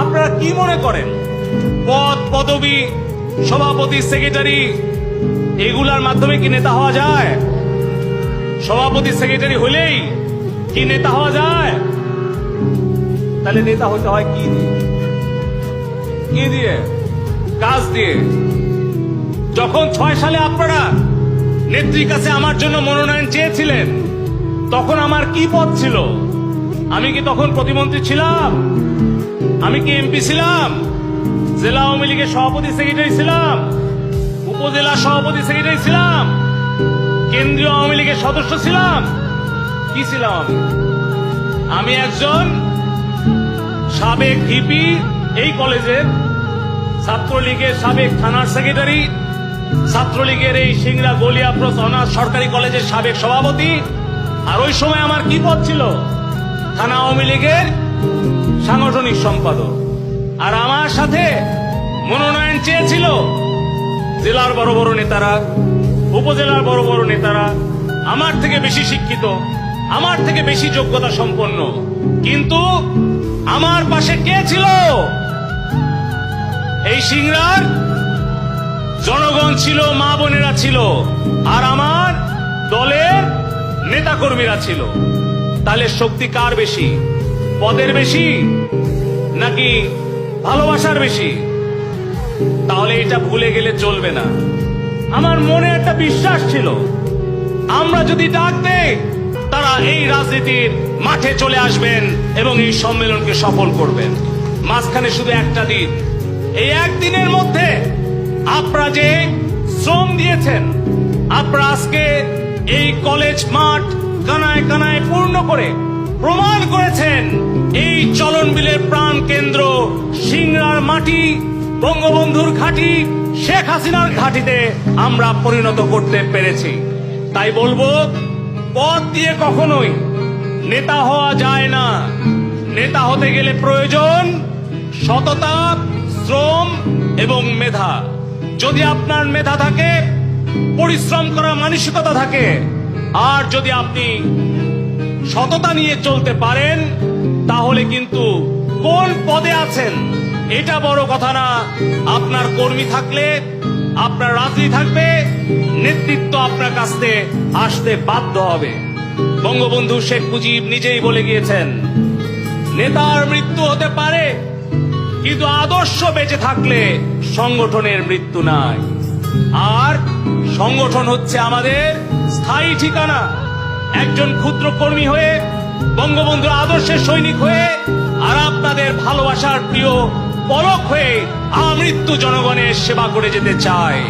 আপনারা কি মনে করেন পদ পদবি, সভাপতি, সেক্রেটারি এগুলার মাধ্যমে কি নেতা হওয়া যায়? সভাপতি সেক্রেটারি হলেই কি নেতা হওয়া যায়? তাহলে নেতা হতে হয় কি দিয়ে? কি দিয়ে? কাজ দিয়ে। যখন 6 সালে আপনারা নেত্রীর কাছে আমার জন্য মনোনয়ন চেয়েছিলেন, তখন আমার কি পদ ছিল? আমি কি তখন প্রতিমন্ত্রী ছিলাম? আমি কি এমপি ছিলাম? জেলা আওয়ামী লীগের সভাপতি সেক্রেটারি ছিলাম? উপজেলা সভাপতি সেক্রেটারি ছিলাম? কেন্দ্রীয় আওয়ামী লীগের সদস্য ছিলাম? কি ছিলাম আমি? আমি একজন সাবেক ভিপি, এই কলেজের ছাত্রলীগের সাবেক থানার সেক্রেটারি, ছাত্রলীগের এই সিংড়া গলিয়াপ্রস অনার্স সরকারি কলেজের সাবেক সভাপতি। আর ওই সময় আমার কি পদ ছিল? থানা আওয়ামী লীগের সাংগঠনিক সম্পাদক। আর আমার সাথে মনোনয়ন চেয়েছিল জেলার বড় বড় নেতারা, উপজেলার বড় বড় নেতারা, আমার থেকে বেশি শিক্ষিত, আমার থেকে বেশি যোগ্যতা সম্পন্ন। কিন্তু আমার পাশে কে ছিল? এই সিংড়ার জনগণ ছিল, মা বোনেরা ছিল, আর আমার দলের নেতাকর্মীরা ছিল। তাহলে শক্তি কার বেশি? পদের বেশি নাকি ভালোবাসার বেশি? তাহলে এটা ভুলে গেলে চলবে না। আমার মনে একটা বিশ্বাস ছিল, আমরা যদি ডাক দেই তারা এই রাজনীতির মাঠে চলে আসবেন এবং এই সম্মেলনকে সফল করবেন। মাঝখানে শুধু একটা দিন, এই একদিনের মধ্যে আপনারা যে শ্রম দিয়েছেন, আপনারা আজকে এই কলেজ মাঠ কানায় কানায় পূর্ণ করে প্রমাণ করেছেন এই চলন বিলের প্রাণ কেন্দ্র সিংড়ার মাটি বঙ্গবন্ধুর ঘাঁটি, শেখ হাসিনার ঘাঁটিতে আমরা পরিণত করতে পেরেছি। তাই বলবো, পদ দিয়ে কখনোই নেতা হওয়া যায় না। নেতা হতে গেলে প্রয়োজন সততা, শ্রম এবং মেধা। যদি আপনার মেধা থাকে, পরিশ্রম করার মানসিকতা থাকে, আর যদি আপনি সততা নিয়ে চলতে পারেন, তাহলে কিন্তু কোন পদে আছেন এটা বড় কথা না। আপনার কর্মী থাকলে, আপনার রাজনীতি থাকবে, নেতৃত্ব আপনার কাছে আসতে বাধ্য হবে। বঙ্গবন্ধু শেখ মুজিব নিজেই বলে গিয়েছেন, নেতার মৃত্যু হতে পারে, কিন্তু আদর্শ বেঁচে থাকলে সংগঠনের মৃত্যু নাই। আর সংগঠন হচ্ছে আমাদের স্থায়ী ঠিকানা। একজন ক্ষুদ্র কর্মী হয়ে, বঙ্গবন্ধুর আদর্শের সৈনিক হয়ে, আর আপনাদের ভালোবাসার প্রিয় পলক হয়ে আমৃত্যু জনগণের সেবা করে যেতে চায়।